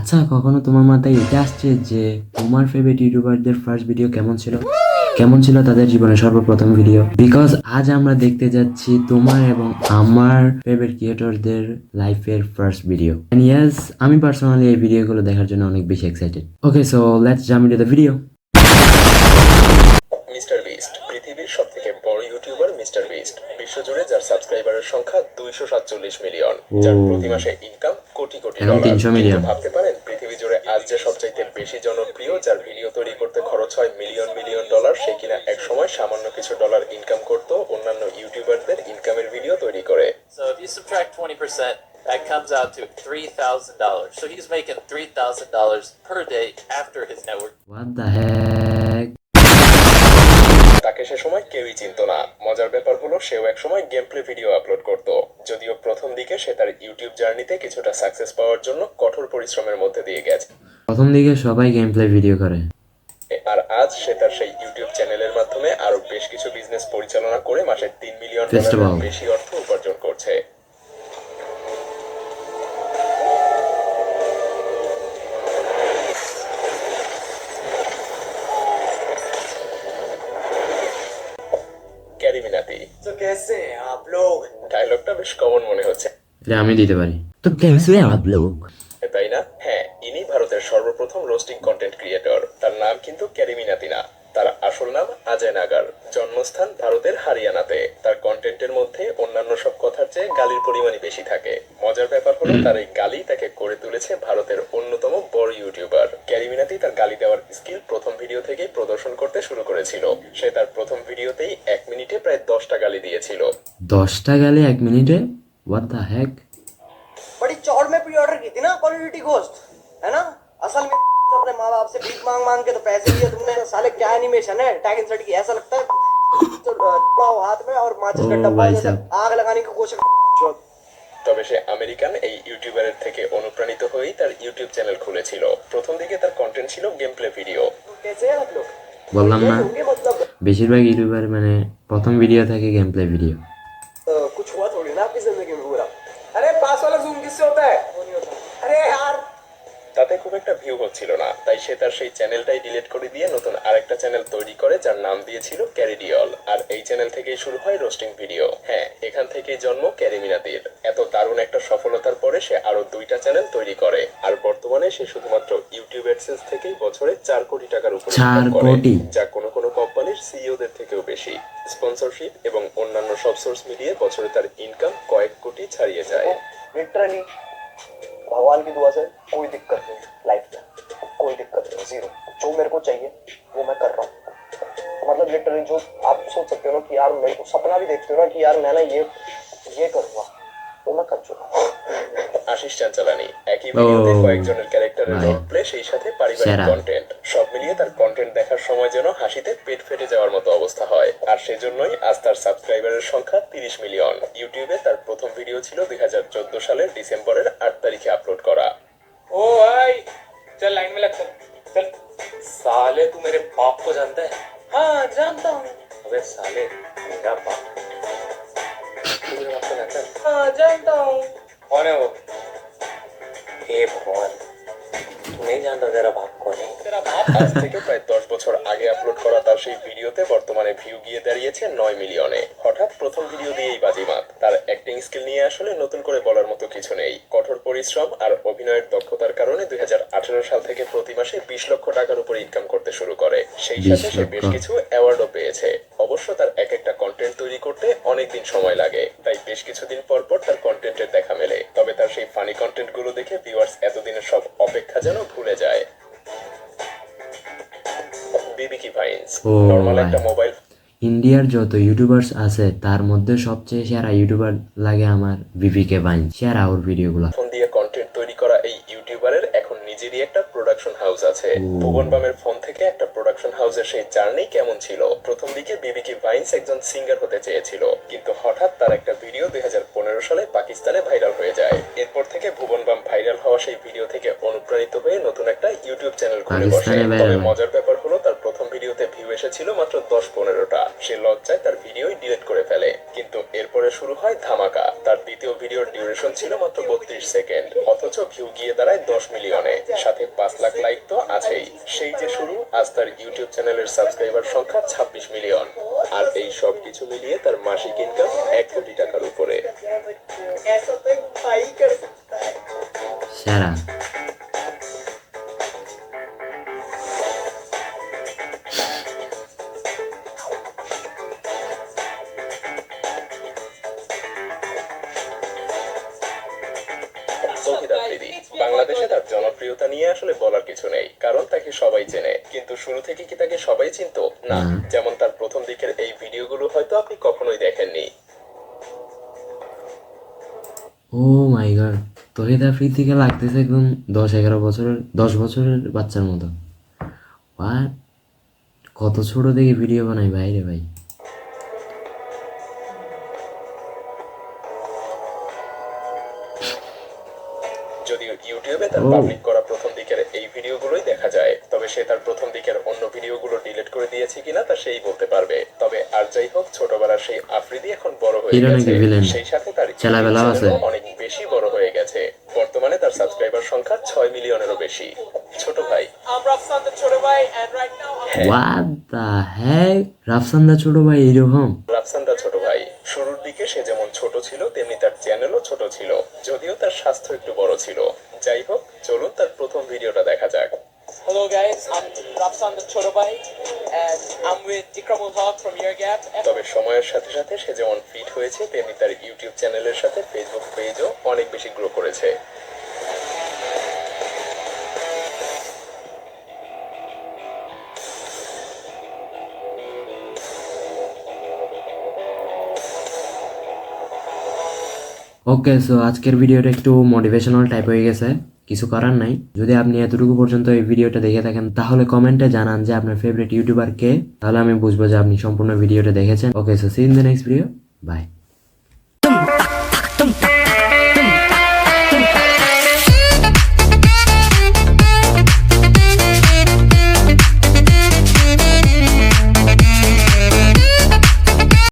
আচ্ছা, কখনো তোমার মাথায় এটা আসছে যে তোমার ফেভারিট ইউটিউবারদের ফার্স্ট ভিডিও কেমন ছিল? কেমন ছিল তাদের জীবনের সর্বপ্রথম ভিডিও? বিকজ আজ আমরা দেখতে যাচ্ছি তোমার এবং আমার ফেভারিট ক্রিয়েটরদের লাইফের ফার্স্ট ভিডিও। এন্ড ইয়েস, আমি পার্সোনালি এই ভিডিওগুলো দেখার জন্য অনেক বেশি excited. Okay, so let's jump into the video. Mister beast পৃথিবীর সবথেকে বড় ইউটিউবার মিস্টার বিস্ট বিশ্বজুড়ে যার সাবস্ক্রাইবারের সংখ্যা 247 মিলিয়ন, যার প্রতি মাসে ইনকাম কোটি কোটি এখন ডলার। 300 মিলিয়ন। কিন্তু ভাবতে পারেন পৃথিবী জুড়ে আজ যে সবচাইতে বেশি জনপ্রিয়, যার ভিডিও তৈরি করতে খরচ হয় মিলিয়ন মিলিয়ন ডলার, সে কিনা এক সময় সামান্য কিছু ডলার ইনকাম করত অন্যান্য ইউটিউবারদের ইনকামের ভিডিও তৈরি করে। So if you subtract 20%, that comes out to $3,000. So he's making $3,000 per day after his network. What the heck? তাকে সে সময় কেউই চিনত না। মজার ব্যাপার হলো সেও এক সময় গেম প্লে ভিডিও আপলোড করত। যদিও প্রথম দিকে সে তার ইউটিউব জার্নিতে কিছুটা সাকসেস পাওয়ার জন্য কঠোর পরিশ্রমের মধ্যে দিয়ে গেছে, প্রথম দিকে সবাই গেম প্লে ভিডিও করে, আর আজ সে তার সেই ইউটিউব চ্যানেলের মাধ্যমে আরো বেশ কিছু বিজনেস পরিচালনা করে মাসে 3 মিলিয়ন ডলারের বেশি অর্থ উপার্জন করছে। ক্যারি মিনাতি। तो कैसे हैं आप लोग? ডায়লগটা বেশ কমন মনে হচ্ছে, এটা আমি দিতে পারি। তো कैसे आप लोग? তাই না? হ্যাঁ, ইনি ভারতের সর্বপ্রথম রোস্টিং কন্টেন্ট ক্রিয়েটর। তার নাম কিন্তু ক্যারি মিনাতি না, তার আসল নাম অজয় নাগার। জন্মস্থান ভারতের হরিয়ানাতে। তার কন্টেন্টের মধ্যে অন্যান্য সব কথার চেয়ে গালির পরিমাণই বেশি থাকে। মজার ব্যাপার হলো তার এই গালি তাকে করে তুলেছে ভারতের অন্যতম বড় ইউটিউবার। ক্যারি মিনাতি তার গালি দেওয়ার স্কিল প্রথম ভিডিও থেকেই প্রদর্শন করতে শুরু করেছিল। সে তার প্রথম ভিডিওতেই 1 মিনিটে প্রায় 10টা গালি দিয়েছিল। 10টা গালি 1 মিনিটে? What the heck? बड़ी चौड़ में प्री ऑर्डर की थी ना क्वालिटी घोस्ट, है ना? असल में अपने माँ बाप से भीख मांग मांग के तो पैसे लिए तुमने। साले क्या एनिमेशन है टैग इंसर्ट की, ऐसा लगता है तो हाथ में और माचिस का डब्बा जैसे आग लगाने की कोशिश। তবে সে আমেরিকান এই ইউটিউবারের থেকে অনুপ্রাণিত হয়েই তার ইউটিউব চ্যানেল খুলেছিল। প্রথম দিকে তার কন্টেন্ট ছিল গেম প্লে ভিডিও। कैसे हैं आप लोग? বললাম না, मतलब বেশিরভাগ ইউটিউবার মানে প্রথম ভিডিও থাকে গেম প্লে ভিডিও। कुछ हुआ थोड़ी ना आपकी जिंदगी में पूरा। अरे पास वाला जूम किससे होता है? अरे यार তাতে খুব একটা ভিউ হচ্ছিল না, তাই সে তার সেই চ্যানেলটাই ডিলিট করে দিয়ে নতুন আরেকটা চ্যানেল তৈরি করে, যার নাম দিয়েছিল ক্যারিডিওল। আর এই চ্যানেল থেকেই শুরু হয় রোস্টিং ভিডিও। হ্যাঁ, এখান থেকেই জন্ম ক্যারি মিনাতির। এত দারুণ একটা সফলতার পরে সে আরো 2টা চ্যানেল তৈরি করে, আর বর্তমানে সে শুধুমাত্র ইউটিউব অ্যাডসেন্স থেকেই বছরে 4 কোটি টাকার উপরে 4 ইনকাম করে, কোটি? যা কোনো কোনো কোম্পানির সিইওদের থেকেও বেশি। স্পন্সরশিপ এবং অন্যান্য সব সোর্স মিলিয়ে বছরে তার ইনকাম কয়েক কোটি ছাড়িয়ে যায়। लिटरली भगवान की दुआ से कोई दिक्कत नहीं लाइफ में, कोई दिक्कत नहीं, जीरो। जो मेरे को चाहिए वो मैं कर रहा हूँ। मतलब लिटरली जो आप सोच सकते हो ना कि यार मेरे को सपना भी देखते हो ना कि यार मैं ना ये करूँगा, वो मैं कर चुका हूँ। আশিস চাঞ্চালানি একই ভিডিওতে কয়েকজনের ক্যারেক্টারের ভাই। রোল প্লে, সেই সাথে পারিবারিক সেরা। কন্টেন্ট, সব মিলিয়ে তার কন্টেন্ট দেখার সময় যেন হাসিতে পেট ফেটে যাওয়ার মতো অবস্থা হয়। আর সেজন্যই আজ তার সাবস্ক্রাইবারের সংখ্যা 30 মিলিয়ন। ইউটিউবে তার প্রথম ভিডিও ছিল 2014 সালের ডিসেম্বরের 8 তারিখে আপলোড করা। ओ भाई चल लाइन में लग चल। साले तू मेरे बाप को जानता है? हाँ जानता हूँ। अबे साले मेरा बाप तू मेरे बाप को जानता है? हाँ जानता हूँ। कौन है वो? हे भगवान तू नहीं जानता तेरा बाप कौन है? तेरा बाप আজ থেকে প্রায় 10 বছর আগে আপলোড করা তার সেই ভিডিওতে বর্তমানে ভিউ গিয়ে দাঁড়িয়েছে 9 মিলিয়নে। হঠাৎ প্রথম ভিডিও দিয়েই বাজিমাত। তার অ্যাক্টিং স্কিল নিয়ে আসলে নতুন করে বলার মতো কিছু নেই। কঠোর পরিশ্রম আর অভিনয়ের দক্ষতার কারণে 2018 সাল থেকে প্রতি মাসে 20 লক্ষ টাকার উপর ইনকাম করতে শুরু করে। সেই সাথে সে বেশ কিছু অ্যাওয়ার্ডও পেয়েছে। অবশ্য তার এক একটা কন্টেন্ট তৈরি করতে অনেক দিন সময় লাগে, তাই বেশ কিছুদিন পর পর তার কন্টেন্টের দেখা মেলে। তবে তার সেই ফানি কন্টেন্ট গুলো দেখে ভিউয়ার্স এতদিনের সব অপেক্ষা যেন ভুলে যায়। বিবিকি ভাইন্স ও নরমাল ভাই। একটা মোবাইল ইন্ডিয়ার যত ইউটিউবার্স আছে তার মধ্যে সবচেয়ে সেরা ইউটিউবার লাগে আমার বিবিকে ভাইন। সেরা ওর ভিডিওগুলো। ফোন দিয়ে কন্টেন্ট তৈরি করা এই ইউটিউবারের এখন নিজেরই একটা প্রোডাকশন হাউস আছে। ভুবন বামের ফোন থেকে একটা প্রোডাকশন হাউসের সেই জার্নি কেমন ছিল? প্রথম দিকে বিবিকি ভাইন্স একজন সিঙ্গার হতে চেয়েছিল, কিন্তু হঠাৎ তার একটা ভিডিও 2015 সালে পাকিস্তানে ভাইরাল হয়ে যায়। এরপর থেকে ভুবন বাম ভাইরাল হওয়া সেই ভিডিও থেকে অনুপ্রাণিত হয়ে নতুন একটা ইউটিউব চ্যানেল খুলে বসে। পাকিস্তানে viral তবে হয়। মজার ব্যাপার হলো তার প্রথম ভিডিওতে ভিউ এসেছিল মাত্র 10-15টা। সে লজ্জায় তার ভিডিওই ডিলিট করে ফেলে, কিন্তু এরপরে শুরু হয় ধামাকা। তার দ্বিতীয় ভিডিওর ডিউরেশন ডিউরেশন ছিল মাত্র 32 সেকেন্ড, অথচ ভিউ গিয়ে দাঁড়ায় 10 মিলিয়নে, সাথে 5 লাখ লাইক তো আছেই। সেই যে শুরু, আজ তার ইউটিউব চ্যানেলের সাবস্ক্রাইবার সংখ্যা 26 মিলিয়ন, আর এই সব কিছু মিলিয়ে তার মাসিক ইনকাম 1 কোটি টাকার উপরে। সেরা। তৌহিদ আফ্রিদি বাংলাদেশে তার জনপ্রিয়তা নিয়ে আসলে বলার কিছু নেই, কারণ তাকে সবাই চেনে। কিন্তু শুরু থেকে কি তাকে সবাই চিনতো? না। যেমন তার প্রথম দিকের এই ভিডিওগুলো হয়তো আপনি কখনোই দেখেননি। ও মাই গড, তহিদ আফ্রিদিকে লাগতেছে একদম 10-11 বছরের বাচ্চার মতো। আর কত ছোট দেখে ভিডিও বানাই ভাই রে ভাই। যদিও ইউটিউবে তার পাবলিক করা প্রথম দিকের এই ভিডিওগুলোই দেখা যায়, তবে সে তার প্রথম দিকের অন্য ভিডিওগুলো ডিলিট করে দিয়েছে কিনা তা সেই বলতে পারবে। তবে আর যাই হোক, ছোটবেলার সেই আফ্রিদি এখন বড় হয়ে গেছে, সেই সাথে তার ছেলেবেলাও আছে, অনেক বেশি বড় হয়ে গেছে। বর্তমানে তার সাবস্ক্রাইবার সংখ্যা 6 মিলিয়নেরও বেশি। ছোট ভাই, হোয়াট দ্য হেক, রাফসান দা ছোট ভাই এরকম? রাফসান দা ছোট ভাই শুরুর দিকে সে যেমন ছোট ছিল, তেমনি তার চ্যানেলও ছোট ছিল, যদিও তার স্বাস্থ্য একটু বড় ছিল। যাই হোক, চলুন তার প্রথম ভিডিওটা দেখা যাক। Hello guys, I'm Rapsan the Chorobai and I'm with Ikramul Haq from Year Gap. তবে সময়ের সাথে সাথে সে যেমন ফিট হয়েছে, তেমনি তার ইউটিউব চ্যানেলের সাথে ফেসবুক পেজও অনেক বেশি গ্রো করেছে। ওকে, সো আজকের ভিডিওটা একটু মোটিভেশনাল টাইপ হয়ে গেছে, কিছু করার নাই। যদি আপনি এতটুকু পর্যন্ত এই ভিডিওটা দেখে থাকেন, তাহলে কমেন্টে জানান যে আপনার ফেভারিট ইউটিউবার কে, তাহলে আমি বুঝবো যে আপনি সম্পূর্ণ ভিডিওটা দেখেছেন। Okay, so see in the next video, by.